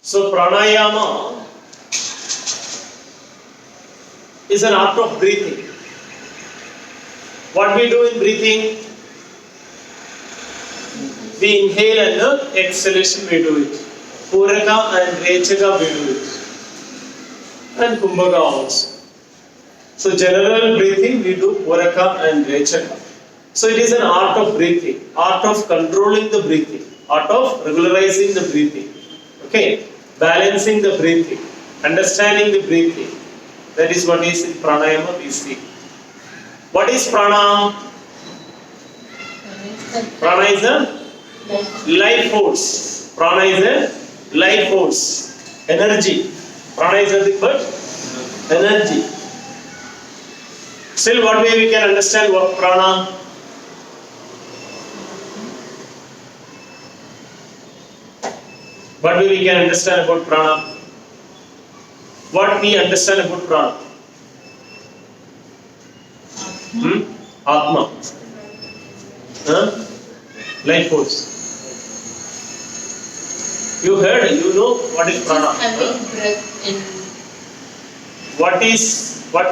So pranayama is an art of breathing. What we do in breathing? We inhale and exhalation we do it. Puraka and Rechaka we do it. And Kumbhaka also. So general breathing we do Puraka and Rechaka. So it is an art of breathing, art of controlling the breathing, art of regularizing the breathing. Okay, balancing the breathing, understanding the breathing. That is what is in pranayama we see. What is prana? Prana is a life force. Prana is a life force. Energy. Prana is nothing but energy. Still, what way we can understand what prana? What way we can understand about prana? What we understand about prana? Atma. Life force. You heard, you know what is prana. Having breath in. What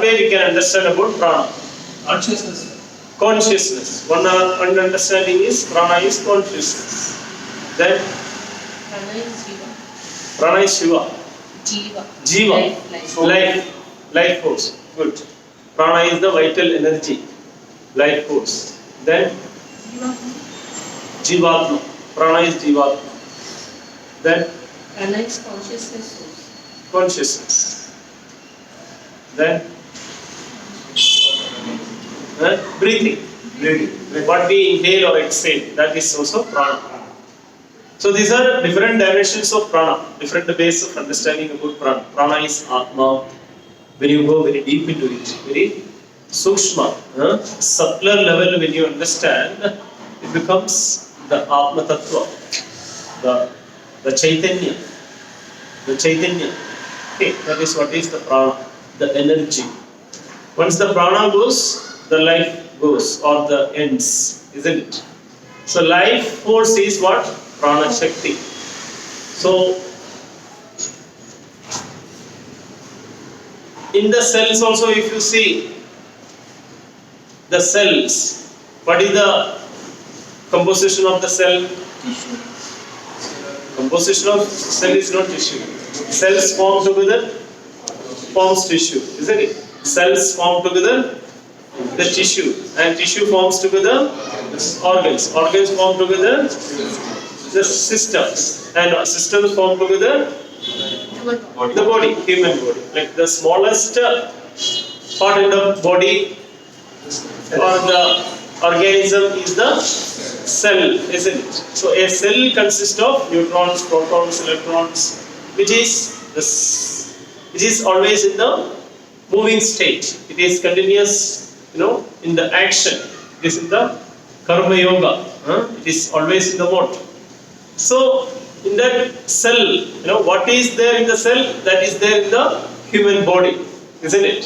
way we can understand about prana? Consciousness. Consciousness. One understanding is prana is consciousness. Then Prana is Jiva. prana is Shiva. Jiva. Life force. Good. Prana is the vital energy. Life force. Then Jivatma. Prana is Jivatma. Then Prana is consciousness source. consciousness. Then breathing. What we inhale or exhale, that is also prana. So these are different dimensions of prana, different ways of understanding about prana. Prana is Atma. When you go very deep into it, very sukshma, subtler level when you understand, it becomes the Atma Tattva, the Chaitanya. The Chaitanya. Okay, that is what is the prana, the energy. Once the prana goes, the life goes or the ends, isn't it? So life force is what? Prana Shakti. So in the cells also, if you see the cells, what is the composition of the cell? Tissue. Composition of cell is not tissue. Cells form together, forms tissue, isn't it? Cells form together the tissue, and tissue forms together organs. Organs form together the systems, and systems form together the body, human body. Like the smallest part in the body or the organism is the cell, isn't it? So a cell consists of neutrons, protons, electrons, which is always in the moving state. It is continuous, in the action. It is in the karma yoga. It is always in the mode. So in that cell, what is there in the cell, that is there in the human body, isn't it?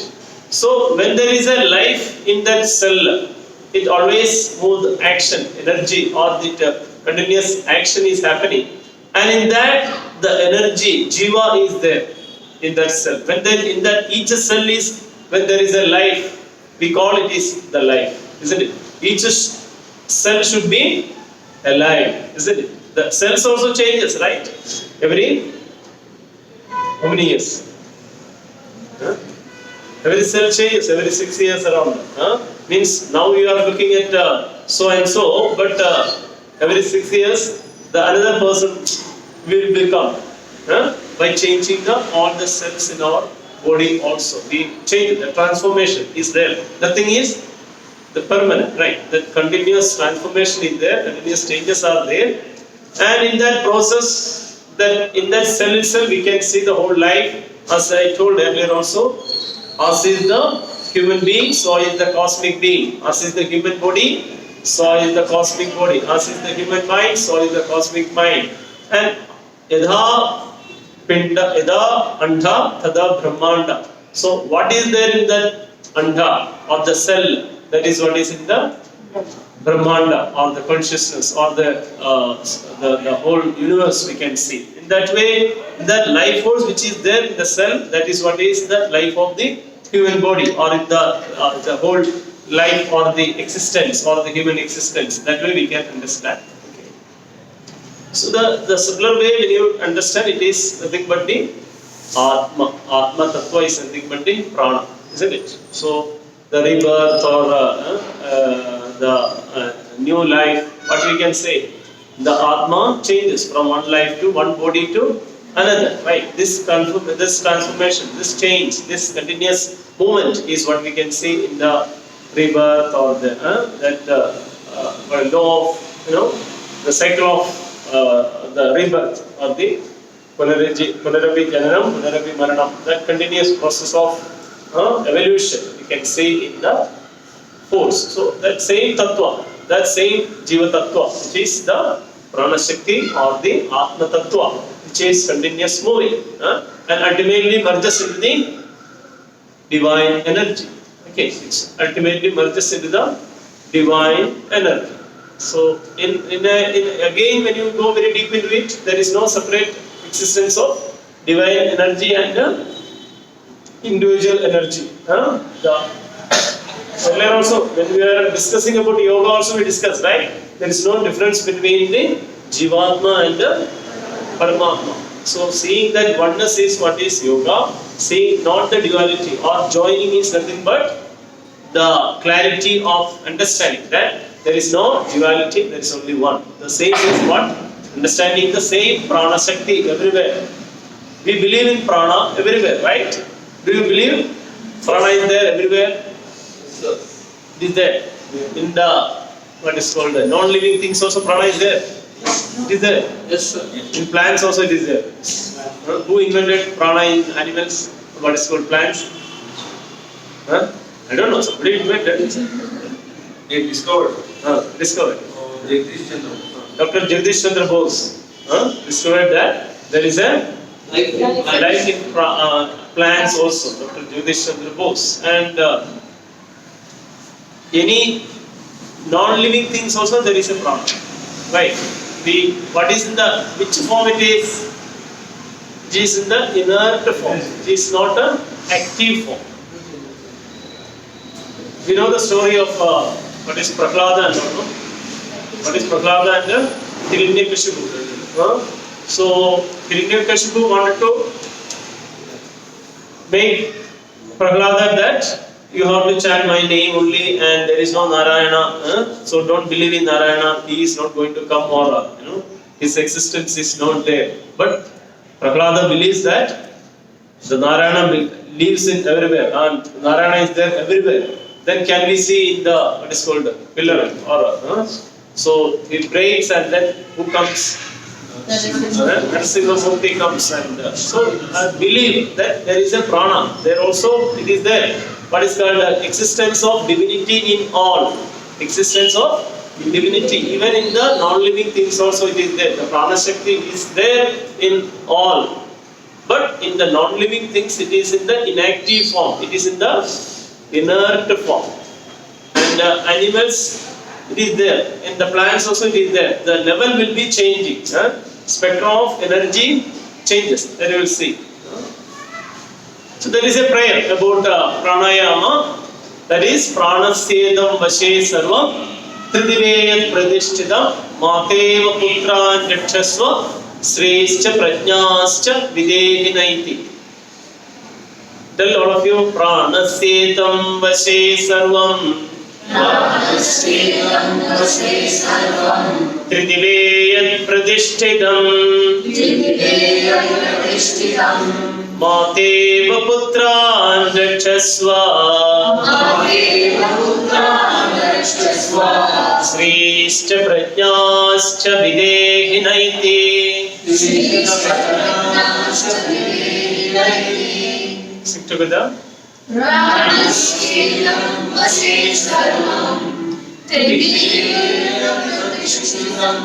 So when there is a life in that cell, it always moves action, energy, or the continuous action is happening. And in that, the energy, jiva, is there in that cell. When there, in that each cell is, when there is a life, we call it is the life, isn't it? Each cell should be alive, isn't it? The cells also changes, right? Every how many years? Every cell changes, every 6 years around. Means now you are looking at so and so, but every 6 years the another person will become by changing all the cells in our body also. We change, the transformation is there. Nothing is the permanent, right? The continuous transformation is there, continuous changes are there. And in that process, in that cell itself, we can see the whole life. As I told earlier also, as is the human being, so is the cosmic being. As is the human body, so is the cosmic body. As is the human mind, so is the cosmic mind. And yadha pinda, yadha andha, tada brahmanda. So what is there in that andha or the cell? That is what is in the Brahmanda or the consciousness or the whole universe we can see. In that way, the life force which is there in the cell, that is what is the life of the human body, or in the whole life or the existence or the human existence. That way we can understand. Okay. So the simpler way when you understand, it is nothing but the Atma. Atma Tattva is nothing but the Prana, isn't it? So the rebirth or the new life, what we can say, the Atma changes from one life to one body to another, right? This transformation, this change, this continuous movement is what we can see in the rebirth or the law of, the cycle of the rebirth or the Punarapi Jananam, Punarapi Maranam, that continuous process of evolution we can see in the force. So that same Tattva, that same Jiva Tattva, which is the Prana Shakti or the Atma Tattva, which is continuous moving and ultimately merges into the divine energy. Okay, it ultimately merges into the divine energy. So again, when you go very deep into it, there is no separate existence of divine energy and individual energy. Earlier also, when we are discussing about yoga, also we discussed, right? There is no difference between the Jivatma and the Paramatma. So seeing that oneness is what is yoga, seeing not the duality or joining is nothing but the clarity of understanding that there is no duality, there is only one. The same is what? Understanding the same Prana Shakti everywhere. We believe in Prana everywhere, right? Do you believe Prana is there everywhere? It is there. In the, what is called, the non-living things also Prana is there. It is there. Yes, sir. In plants also it is there. Who invented Prana in animals? What is called plants? I don't know. Somebody invented. They discovered. Discovered. Jagdish Chandra. Dr. Jagdish Chandra Bose discovered that there is a life in plants also. Dr. Jagdish Chandra Bose. And any non-living things also there is a prana. Right? What is in the, which form it is? It is in the inert form. It is not an active form. We know the story of what is Prahlada and what is Prahlada and Hiranyakashipu. So Hiranyakashipu wanted to make Prahlada that you have to chant my name only and there is no Narayana. So don't believe in Narayana. He is not going to come or his existence is not there. But Prahlada believes that the Narayana lives in everywhere and Narayana is there everywhere. Then can we see in the, what is called, pillar or so he prays and then who comes? Narasimha comes and so I believe that there is a prana. There also it is there. What is called existence of divinity in all. Existence of divinity. Even in the non-living things also it is there. The prana shakti is there in all. But in the non-living things it is in the inactive form. It is in the inert form. And animals, it is there. In the plants also it is there. The level will be changing. Spectrum of energy changes. That you will see. So there is a prayer about pranayama. That is pranasyedam vashe sarvam tridiveyat pradishthidam mateva putran jakshasva srescha prajnascha videhinaiti. Tell all of you, pranasyetam vashe sarvam tridiveyat pradishthidam mateva putran rakshasva srischa prajnascha videhinaiti. Sing together. Pranasyetam vashe sarvam tridiveyat pradishthidam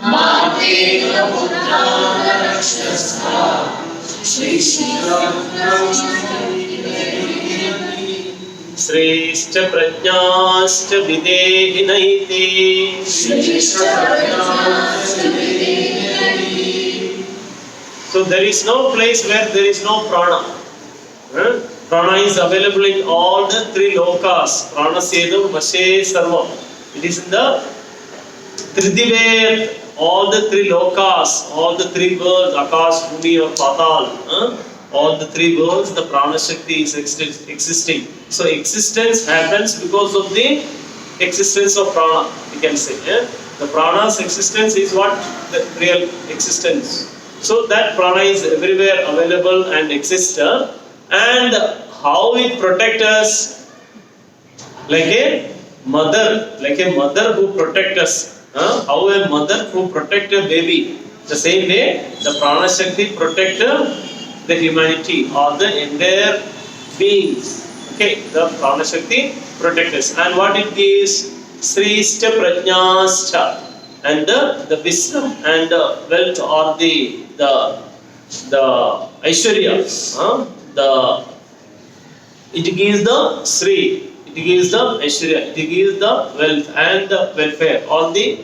mateva putran rakshasva srischa prajnascha videhinaiti. So there is no place where there is no prana. Prana is available in all the three lokas. Prana Sedu, Vashe, Sarvam. It is in the Tridive, all the three lokas, all the three worlds, Akash, Bhumi or Patal. All the three worlds, the Prana Shakti is existing. So existence happens because of the existence of Prana, we can say. The Prana's existence is what? The real existence. So that Prana is everywhere available and exists. And how it protects us, like a mother who protects us. How a mother who protects a baby. The same way, the Prana Shakti protects the humanity or the entire beings. Okay, the Prana Shakti protects us. And what it gives? Srishta Prajnasta. And the wisdom and wealth or the Aishwarya. It gives the Sri, it gives the Aishwarya, it gives the wealth and the welfare or the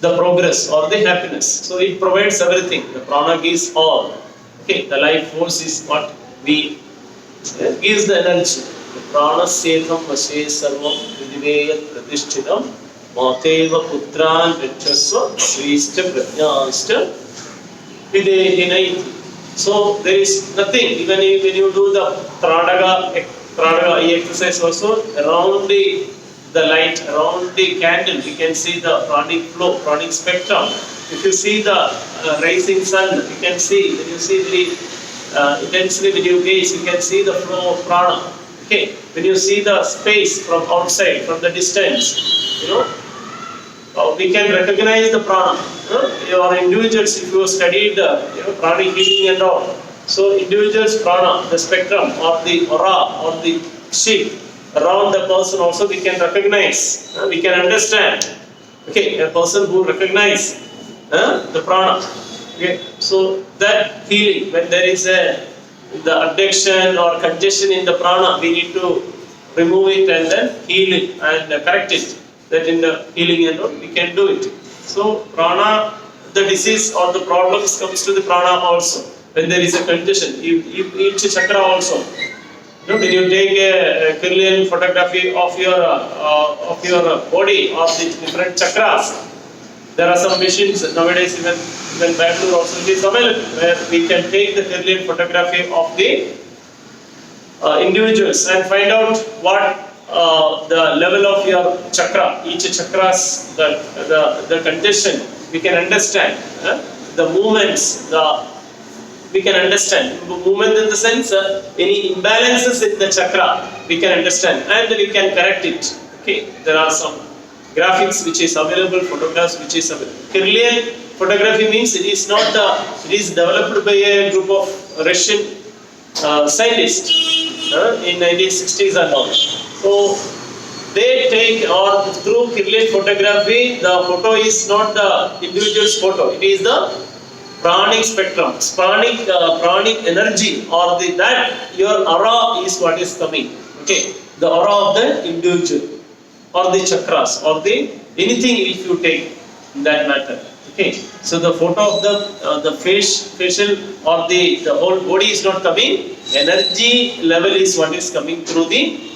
progress or the happiness. So it provides everything. The Prana gives all. Okay, the life force is what we gives the energy. The Prana Setam Vashe Sarvam Vidiveyat Pratishchitam Mateva Putran Vechasva Srishta Prajnasta Videhinai. So there is nothing, even when you do the Pranayama exercise also, around the light, around the candle, we can see the pranic flow, pranic spectrum. If you see the rising sun, you can see, when you see very intensely when you gaze, you can see the flow of prana. Okay, when you see the space from outside, from the distance, we can recognize the prana. Your individuals, if you studied pranic healing and all, so individuals prana, the spectrum or the aura or the sheet around the person also we can recognize, we can understand. Okay, a person who recognize the prana. Okay, so that healing, when there is the addiction or congestion in the prana, we need to remove it and then heal it and correct it. That in the healing and all, we can do it. So prana, the disease or the problems comes to the prana also. When there is a congestion, each chakra also. When you take a Kirlian photography of your body of the different chakras, there are some machines nowadays, even Bangalore also it is available, where we can take the Kirlian photography of the individuals and find out what the level of your chakra, each chakras, the condition, we can understand the movements, we can understand movement in the sense any imbalances in the chakra we can understand and we can correct it. Okay, there are some graphics which is available, photographs which is available. Kirlian photography means it is not it is developed by a group of Russian scientists in 1960s and all. So they take, or through Kirlian photography, the photo is not the individual's photo, it is the pranic spectrum, pranic energy, or that your aura is what is coming. Okay, the aura of the individual, or the chakras, or the anything if you take in that matter. Okay, so the photo of the facial or the whole body is not coming. Energy level is what is coming through the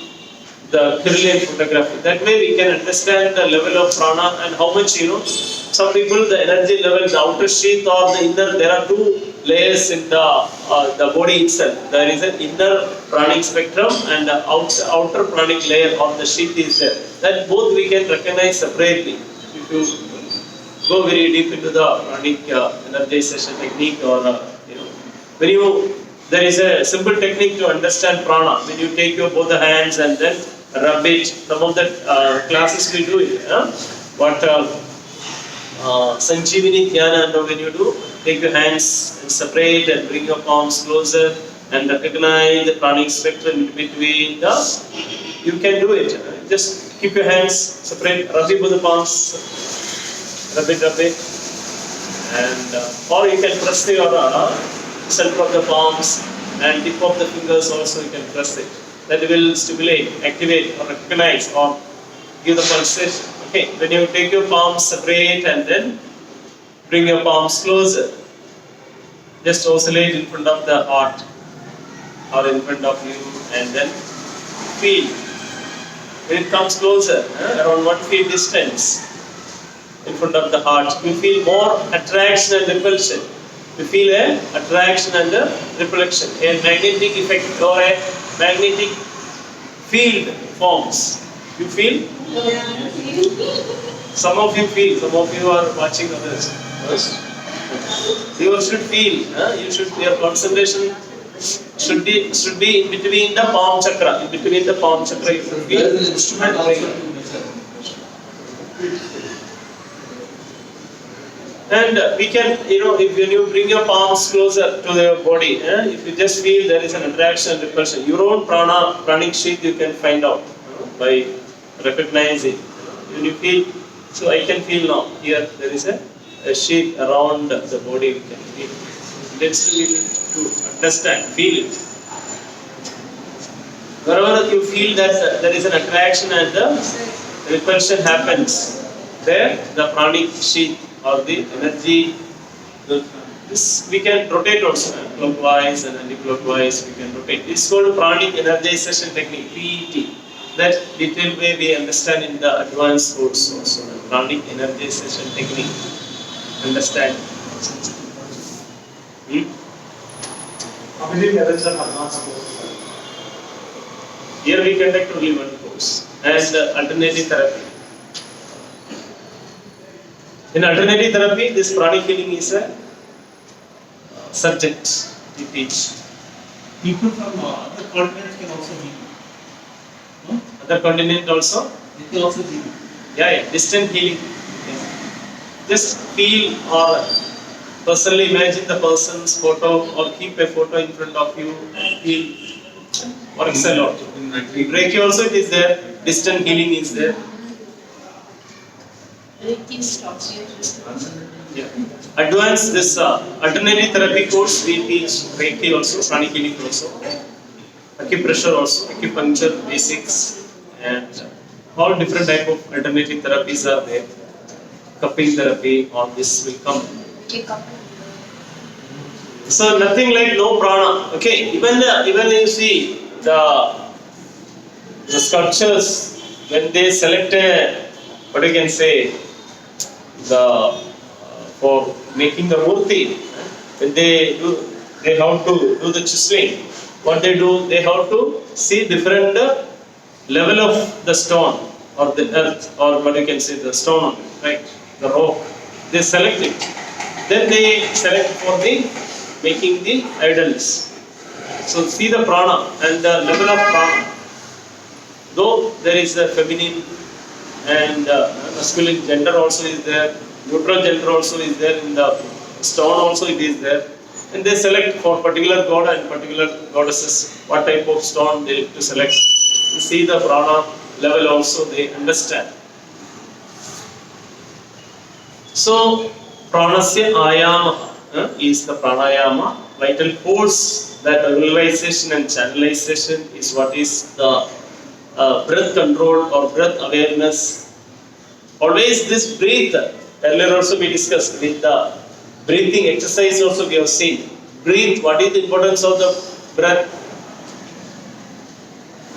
Kirlian photography. That way we can understand the level of prana and how much some people the energy level, the outer sheath or the inner. There are two layers in the body itself. There is an inner pranic spectrum and the outer pranic layer of the sheath is there. That both we can recognize separately. If you go very deep into the pranic energization technique, or when there is a simple technique to understand prana. When you take your both the hands and then rub it. Some of the classes we do it. What Sanjeevani Dhyana, and when you do, take your hands and separate and bring your palms closer and recognize the pranic spectrum in between you can do it. Just keep your hands separate, rub it with the palms, rub it, and or you can press your center of the palms and tip of the fingers also you can press it. That will stimulate, activate, or recognize, or give the pulsation. Okay, when you take your palms separate and then bring your palms closer. just oscillate in front of the heart or in front of you, and then feel. When it comes closer, around 1 feet distance in front of the heart, you feel more attraction and repulsion. You feel a attraction and a repulsion, a magnetic effect or a magnetic field forms. You feel? Some of you feel, some of you are watching others. You should feel. Your concentration should be in between the palm chakra. In between the palm chakra, you should feel. There is an instrument also. And we can, if when you bring your palms closer to your body, if you just feel there is an attraction and repulsion, your own pranic sheath you can find out by recognizing. When you feel, so I can feel now, here there is a sheath around the body, we can feel. Let's be able to understand, feel it. Wherever you feel that there is an attraction and the repulsion happens, there the pranic sheath or the energy, this we can rotate also, clockwise and anti-clockwise we can rotate. It's called pranic energization technique, PET. That detailed way we understand in the advanced course also, pranic energization technique. Understand? How many levels of advanced course? Here we conduct only one course, and alternative therapy. In alternative therapy, this pranic healing is a subject we teach. People from other continents can also heal. No? Other continent also? They can also heal. Yeah, distant healing. Yes. Just feel or personally imagine the person's photo or keep a photo in front of you and feel. Works a lot. In Reiki also it is there, distant healing is there. Reiki stops you. Yeah. Advanced this alternative therapy course we teach Reiki also, pranic healing also, acupressure also, acupuncture basics, and all different type of alternative therapies are there. Cupping therapy, all this will come. So nothing like no prana. Okay, even you see the sculptures when they select a, what you can say, for making the murti, when they have to do the chiseling. What they do, they have to see different level of the stone or the earth, or what you can say, the stone, right? The rock. They select it. Then they select for the making the idols. So see the prana and the level of prana. Though there is a feminine and masculine gender also is there, neutral gender also is there, in the stone also it is there, and they select for particular god and particular goddesses what type of stone they to select. You see the prana level also they understand. So pranasya ayama is the pranayama, vital force. That visualization and channelization is what is the breath control or breath awareness. Always this breathe. Earlier also we discussed with the breathing exercise also we have seen. Breathe, what is the importance of the breath?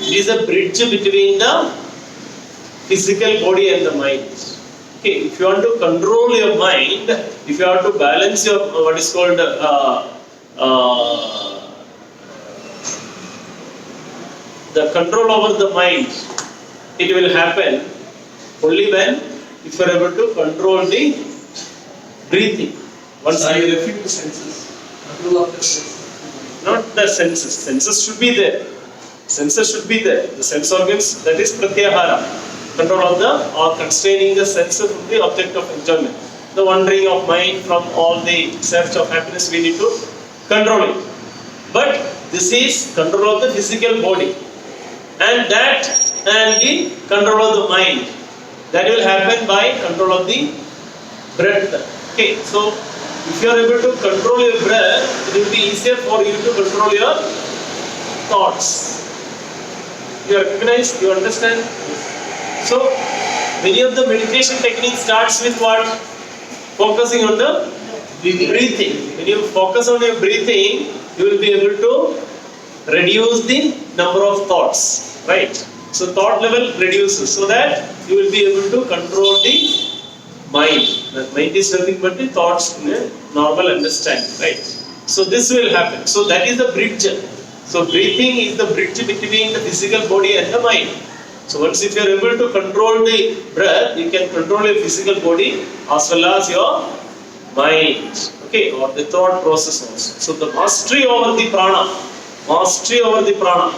It is a bridge between the physical body and the mind. Okay, if you want to control your mind, if you want to balance your what is called the control over the mind, it will happen only when if you are able to control the breathing. Once So you you refer to senses. Control of the senses. not the senses. Senses should be there. Senses should be there. The sense organs, that is pratyahara. Control of the or constraining the senses from the object of enjoyment. The wandering of mind from all the search of happiness, we need to control it. But this is control of the physical body. And that and the control of the mind. That will happen by control of the breath. Okay, so if you are able to control your breath, it will be easier for you to control your thoughts. You recognize, you understand? So many of the meditation techniques starts with what? Focusing on the Breathing. When you focus on your breathing, you will be able to reduce the number of thoughts, right? So thought level reduces, so that you will be able to control the mind. The mind is nothing but the thoughts in a normal understanding, right? So this will happen. So that is the bridge. So breathing is the bridge between the physical body and the mind. So once if you are able to control the breath, you can control your physical body as well as your mind, okay, or the thought process also. So the mastery over the prana,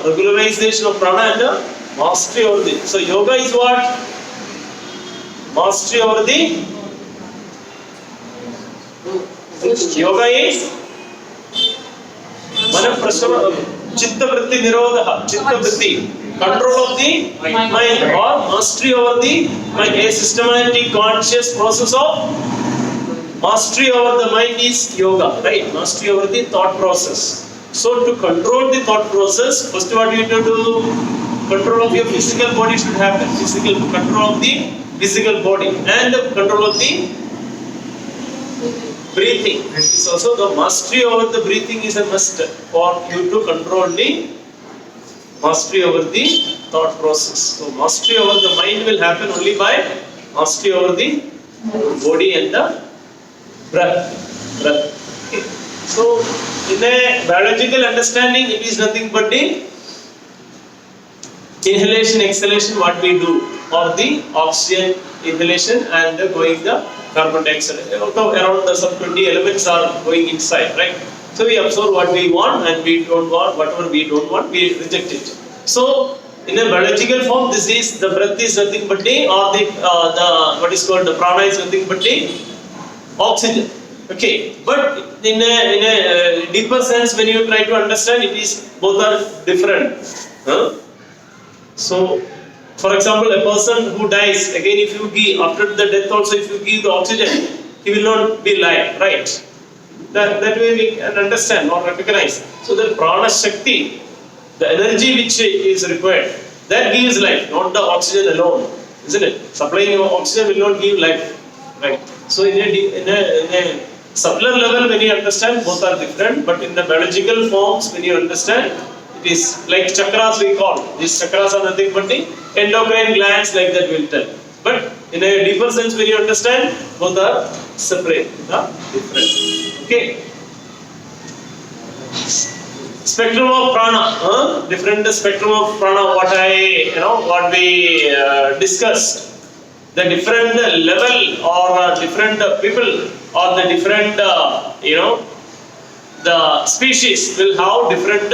regularization of prana and the mastery over the. So yoga is what? Mastery over the. Yoga is mana prasana, chitta vritti nirodha, chitta vritti, control of the mind, or mastery over the mind, a systematic conscious process of. Mastery over the mind is yoga, right? Mastery over the thought process. So to control the thought process, first what you need to do, control of your physical body should happen. Physical control of the physical body and control of the breathing. So the mastery over the breathing is a must for you to control the mastery over the thought process. So mastery over the mind will happen only by mastery over the body and the breath. Okay. So, in a biological understanding, it is nothing but the inhalation, exhalation, what we do, or the oxygen inhalation and going the carbon dioxide. Around the some 20 elements are going inside, right? So we absorb what we want and we don't want, whatever we don't want, we reject it. So, in a biological form, this is the breath is nothing but the, or the what is called the prana is nothing but the oxygen, okay, but in a deeper sense, when you try to understand, it is both are different. So, for example, a person who dies, again, if you give after the death also, if you give the oxygen, he will not be alive, right? That way we can understand or recognize. So the prana shakti, the energy which is required, that gives life, not the oxygen alone, isn't it? Supplying your oxygen will not give life, right? So in a subtler level, when you understand, both are different. But in the biological forms, when you understand, it is like chakras we call. These chakras are nothing but the endocrine glands, like that we'll tell. But in a deeper sense, when you understand, both are separate, different. Okay. Spectrum of prana, different spectrum of prana. What we discussed. The different level or different people or the different the species will have different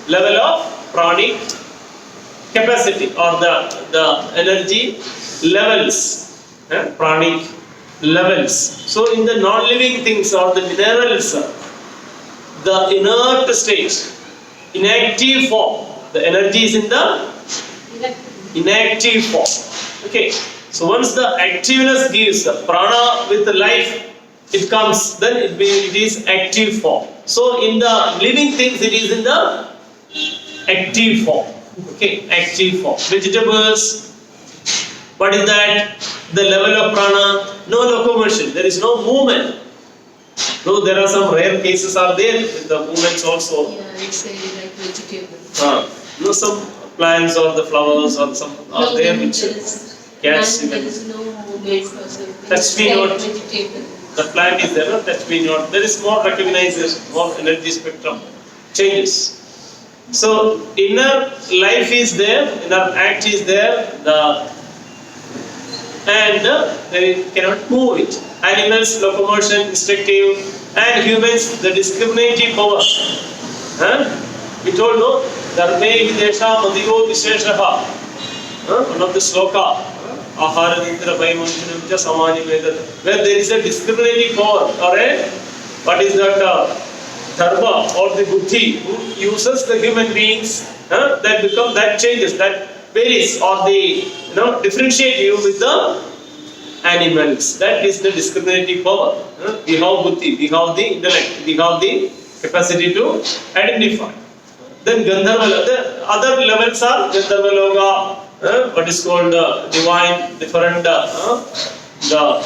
level of pranic capacity or the energy levels, pranic levels. So in the non-living things or the minerals, the inert state, inactive form, the energy is in the inactive form. Okay. So once the activeness gives the prana with the life, it comes, then it is active form. So in the living things, it is in the active form. Okay, active form. Vegetables, what is that? The level of prana, no locomotion, there is no movement. Though there are some rare cases are there with the movements also. Yeah, it's like vegetables. Some plants or the flowers or some are there which cats There even. is no movement for something. Touch me not. Vegetable. The plant is there, no? Touch me not. There is more recognition, more energy spectrum changes. So inner life is there, inner act is there, and they cannot move it. Animals, locomotion, instinctive, and humans, the discriminative power. We told, no, dharme videsha madhiyo visheshaha. One of the sloka. Ahara nitra bhaimantinam cha samani vedad. Where there is a discriminating power or a, what is that, dharma or the buddhi who uses the human beings, that changes, that varies or the, differentiate you with the animals. That is the discriminating power. We have buddhi, we have the intellect, we have the capacity to identify. Then Gandharva, the other levels are Gandharva Loka, what is called divine, different the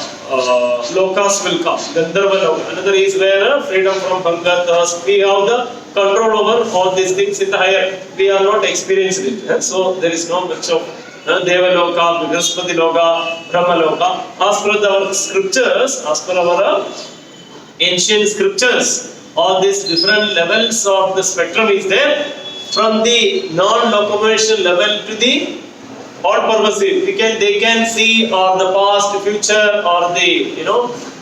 lokas will come. Gandharva loka. Another is where freedom from hunger, thirst. We have the control over all these things in the higher. We are not experienced it. So there is no much of Deva loka, Brihaspati loka, Brahma loka. As per our scriptures, as per our ancient scriptures, all these different levels of the spectrum is there, from the non-locomotion level to the all purposive. They can see or the past, future, or the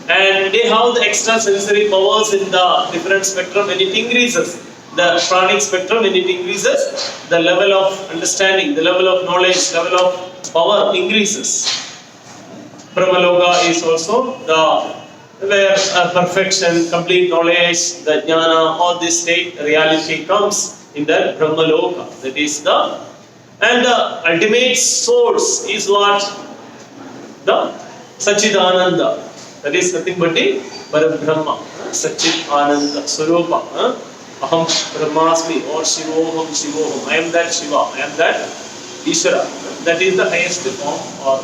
and they have the extra sensory powers in the different spectrum. When it increases the pranic spectrum, when it increases, the level of understanding, the level of knowledge, level of power increases. Brahmaloka is also the where perfection, complete knowledge, the jnana, all this state, reality comes in that Brahmaloka. That is the, and the ultimate source is what? The Sachidananda. That is nothing but the Parabrahma, Sachidananda, Swarupa. Aham Brahmasmi or Shivoham Shivoham. I am that Shiva, I am that Ishvara. That is the highest form, or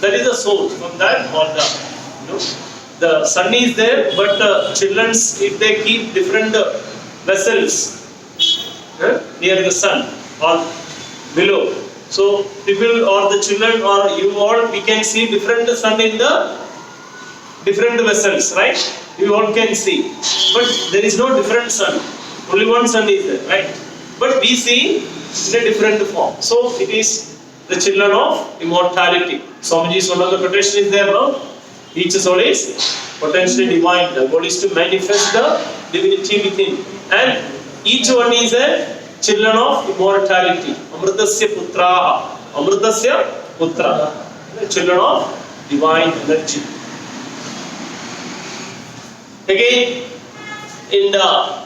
that is the source. From that, or the sun is there, but children's, if they keep different vessels near the sun or below, so people or the children or you all, we can see different sun in the different vessels, right? You all can see, but there is no different sun. Only one sun is there, right? But we see in a different form. So it is the children of immortality. Swamiji's one of the quotation is there now. Each soul is potentially divine. The goal is to manifest the divinity within. And each one is a children of immortality. Amritasya putraha. Amritasya putra. The children of divine energy. Again, in the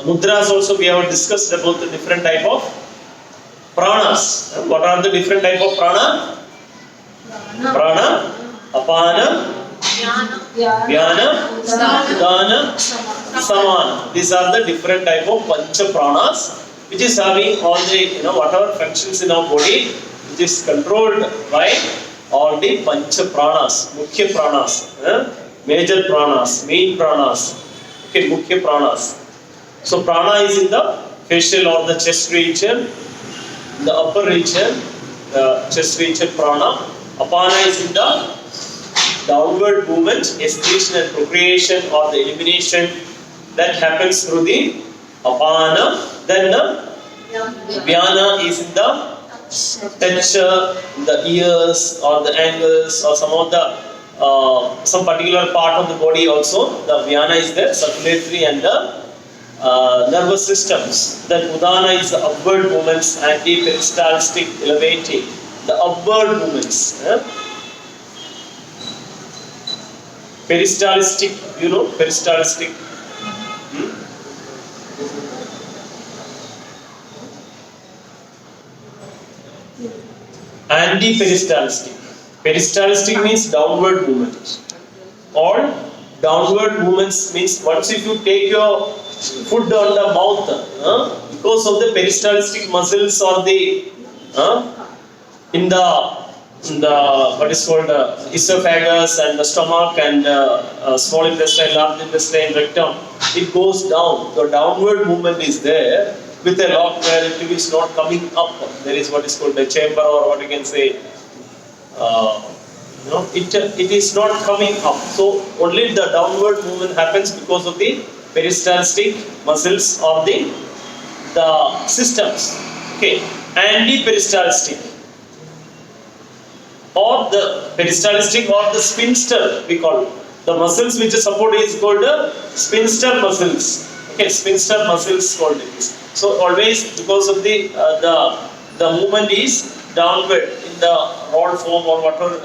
mudras also we have discussed about the different type of pranas. What are the different type of prana? Prana, apana, vyana, udana, samana. These are the different type of pancha pranas, which is having all the whatever functions in our body, which is controlled by all the pancha pranas, mukhya pranas, major pranas, main pranas, okay, mukhya pranas. So prana is in the facial or the chest region, the upper region, the chest region prana. Apana is in the downward movement, excretion and procreation or the elimination that happens through the apana. Then the vyana is in the texture, the ears or the angles or some of the some particular part of the body also. The vyana is there, circulatory and the nervous systems. Then udana is the upward movements, anti-peristaltic, elevating. The upward movements. Peristaltic, peristaltic. Anti-peristaltic. Peristaltic means downward movement. Or downward movements means once if you take your food on the mouth, because of the peristaltic muscles or the in the what is called esophagus and the stomach and small intestine, large intestine, rectum, it goes down. The downward movement is there with a lock where it is not coming up. There is what is called a chamber or what you can say. It is not coming up. So only the downward movement happens because of the peristaltic muscles or the systems. Okay, and the peristaltic. Or the peristaltic or the sphincter, we call it. The muscles which support is called sphincter muscles. Okay, sphincter muscles called it. So always because of the movement is downward in the rod form or whatever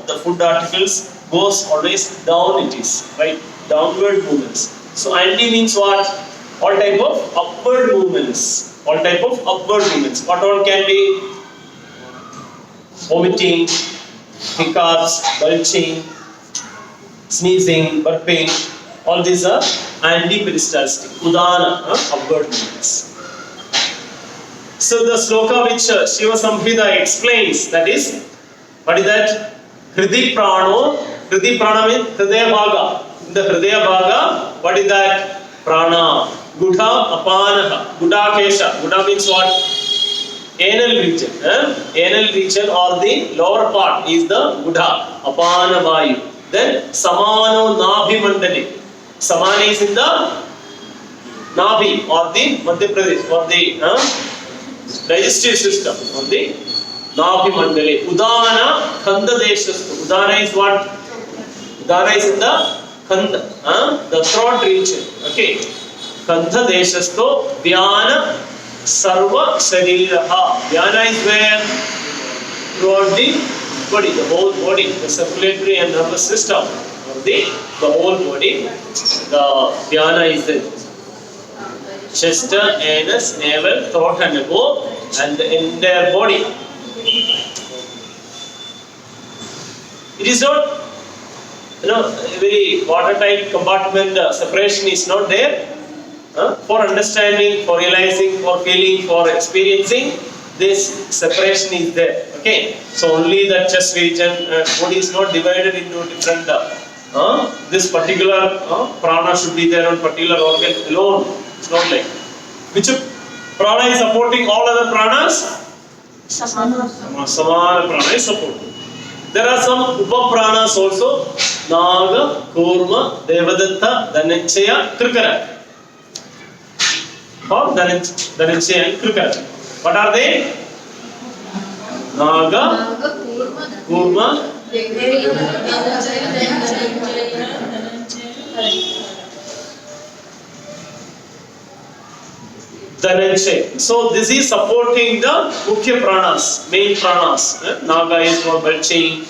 the food articles goes always down. It is right, downward movements. So anti means what? All type of upward movements. All type of upward movements. What all can be? Vomiting, hiccups, belching, sneezing, burping, all these are anti-peristaltic. Udana, upward movements. So the sloka which Shiva Samhita explains, that is, what is that? Hridi Prano, Hridi Prana means Hridaya Bhaga. In the Hridaya Bhaga, what is that? Prana. Gudha Apanaha. Gudha Kesha. Gudha means what? Anal region. Anal region or the lower part is the Gudha. Apana Vayu. Then Samano Nabhi Mandali. Samana is in the Nabhi or the Madhya Pradesh or the digestive system or the Nabhi Mandali. Udana Khanda Deshastu. Udana is what? Udana is in the Khanda, the throat region. Okay. Khanda Deshastu Dhyana Sarva Shariraha. Dhyana is where? Throughout the body, the whole body, the circulatory and nervous system of the whole body. The dhyana is the chest, anus, navel, throat and above, and the entire body. It is not, very watertight compartment separation is not there. For understanding, for realizing, for feeling, for experiencing, this separation is there. Okay, so only the chest region, body is not divided into different. This particular prana should be there on particular organ alone. It's not like which prana is supporting all other pranas. Samana prana is supporting. There are some upa pranas also. Naga, Kurma, Devadatta, Dhananjaya, Krikara. Or Dhananjaya and Krikara. What are they? Naga, Kurma, Dhananjaya. So this is supporting the Mukhya pranas, main pranas. Naga is for belching,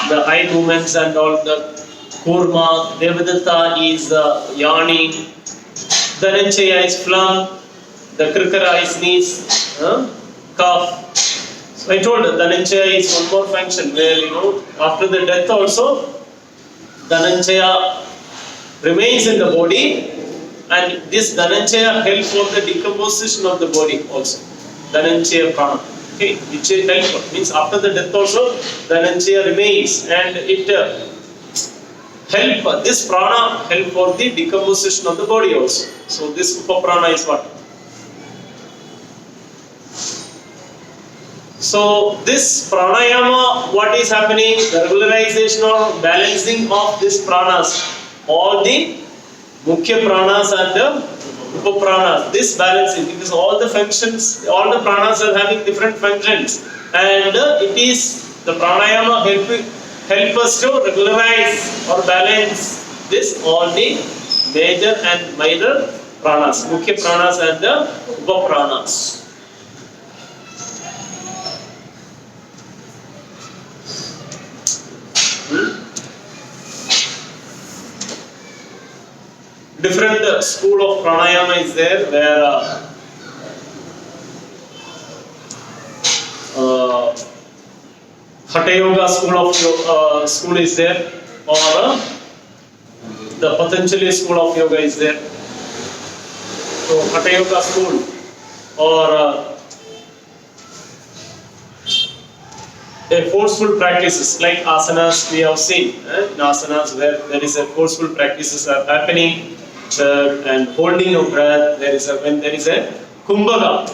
the eye movements and all the Kurma, Devadatta is yawning, Dhananjaya is phlegm, the Krikara is sneeze, cough. So I told Dhananjaya is one more function where after the death also Dhananjaya remains in the body, and this Dhananjaya helps for the decomposition of the body also. Dhananjaya prana. Okay, which help means after the death also Dhananjaya remains, and it help this prana help for the decomposition of the body also. So this upa prana is what? So this pranayama, what is happening? The regularization or balancing of these pranas, all the mukhya pranas and the upa pranas. This balancing, because all the functions, all the pranas are having different functions, and it is the pranayama help us to regularize or balance this all the major and minor pranas, mukhya pranas and the upa pranas. Different school of pranayama is there, where Hatha Yoga school is there, or the Patanjali school of yoga is there. So Hatha Yoga school or a forceful practices like asanas we have seen. In asanas where there is a forceful practices are happening, and holding of breath. When there is a kumbhaka,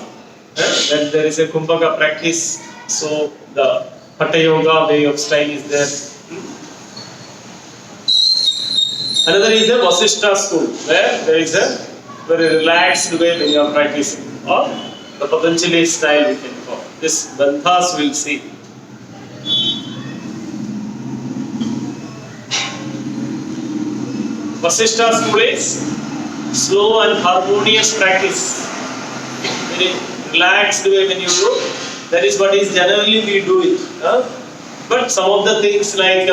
when there is a kumbhaka practice, so the Hatha Yoga way of style is there. Another is a Vasishtha school, where there is a very relaxed way when you are practicing, or the Patanjali style we can call. This Bandhas will see. Vasishtha school is slow and harmonious practice. Very relaxed way when you do. That is what is generally we do it. But some of the things like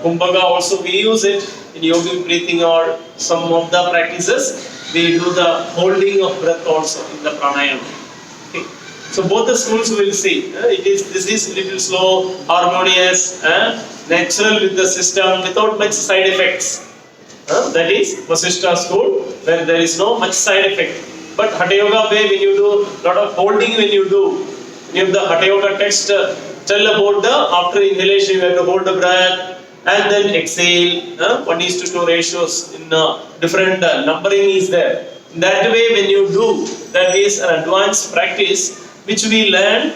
Kumbhaka also we use it in yogic breathing, or some of the practices we do the holding of breath also in the pranayama. Okay. So both the schools will see. This is little slow, harmonious, natural with the system without much side effects. That is Vasishtha school, where there is no much side effect. But Hatha Yoga way, when you do lot of holding, when you do, if the Hatha Yoga text tell about the after inhalation you have to hold the breath and then exhale. 1:2 ratios in different numbering is there. In that way, when you do, that is an advanced practice which we learn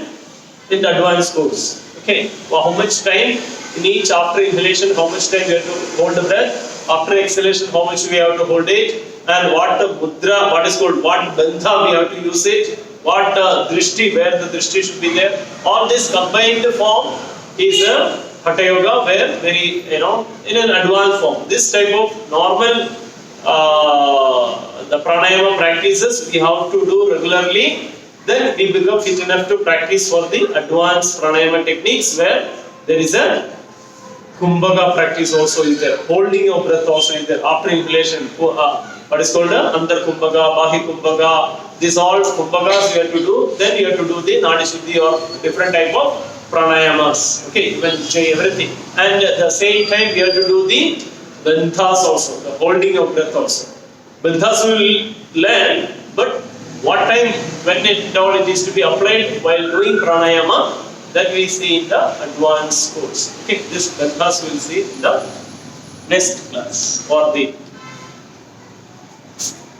in the advanced course. Okay, well, how much time in each after inhalation, how much time you have to hold the breath, after exhalation, how much we have to hold it, and what the mudra, what is called, what bandha we have to use it, what drishti, where the drishti should be there. All this combined form is a Hatha Yoga where very, in an advanced form. This type of normal the pranayama practices we have to do regularly. Then we become fit enough to practice for the advanced pranayama techniques where there is a kumbhaka practice also is there, holding of breath also is there, after inhalation, what is called Antar kumbhaka, Bahi kumbhaka, these all kumbhakas you have to do, then you have to do the Nadi Shuddhi or different type of pranayamas, okay, even everything. And at the same time we have to do the bandhas also, the holding of breath also. Bandhas we will learn, but what time, when it is to be applied while doing pranayama, that we see in the advanced course. Okay, this bandhas we will see in the next class or the